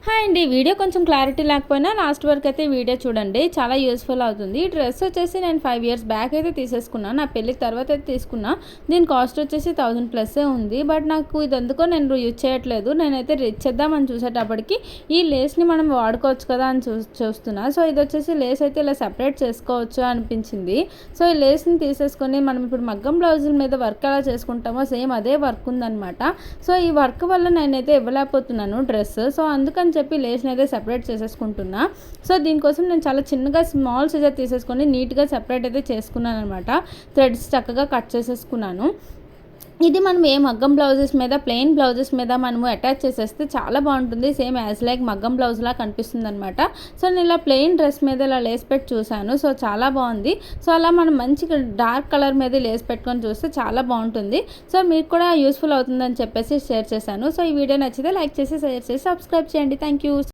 Hi అండి. Video కొంచెం clarity లేకపోయినా లాస్ట్ వరకు అయితే వీడియో చూడండి, చాలా యూస్ఫుల్ అవుతుంది. ఈ డ్రెస్ వచ్చేసి నేను 5 ఇయర్స్ బ్యాక్ అయితే తీసేసుకున్నాను. నా పెళ్ళికి తర్వాత అయితే తీసుకున్నా. దీని కాస్ట్ వచ్చేసి 1000+ ఉంది. బట్ నాకు ఇది ఎందుకో నేను యూజ్ చేయట్లేదు. నేనైతే ఇచ్చేద్దామని చూసేటప్పటికి ఈ లేస్ని మనం వాడుకోవచ్చు కదా అని చూస్తున్నా. సో ఇది వచ్చేసి లేస్ అయితే ఇలా సెపరేట్ చేసుకోవచ్చు అనిపించింది. సో ఈ లేస్ని తీసేసుకొని మనం ఇప్పుడు మగ్గం బ్లౌజుల మీద వర్క్ ఎలా చేసుకుంటామో సేమ్ అదే వర్క్ ఉందనమాట. సో ఈ వర్క్ వల్ల నేనైతే ఇవ్వలేకపోతున్నాను డ్రెస్. సో అందుకని చెప్పి లేస్ని అయితే సెపరేట్ చేసేసుకుంటున్నా. సో దీనికోసం నేను చాలా చిన్నగా స్మాల్ సైజ్ తీసేసుకొని నీట్గా సెపరేట్ అయితే చేసుకున్నాను అనమాట. థ్రెడ్స్ చక్కగా కట్ చేసేసుకున్నాను. ఇది మనం ఏ మగ్గం బ్లౌజెస్ మీద ప్లెయిన్ బ్లౌజెస్ మీద మనము అటాచ్ చేసేస్తే చాలా బాగుంటుంది. సేమ్ యాజ్ లైక్ మగ్గం బ్లౌజ్లా కనిపిస్తుంది అనమాట. సో నేను ఇలా ప్లెయిన్ డ్రెస్ మీద ఇలా లేస్ పెట్టి చూశాను. సో చాలా బాగుంది. సో అలా మనం మంచిగా డార్క్ కలర్ మీద లేస్ పెట్టుకొని చూస్తే చాలా బాగుంటుంది. సో మీకు కూడా యూస్ఫుల్ అవుతుందని చెప్పేసి షేర్ చేశాను. సో ఈ వీడియో నచ్చితే లైక్ చేసి షేర్ చేసి సబ్స్క్రైబ్ చేయండి. Thank you.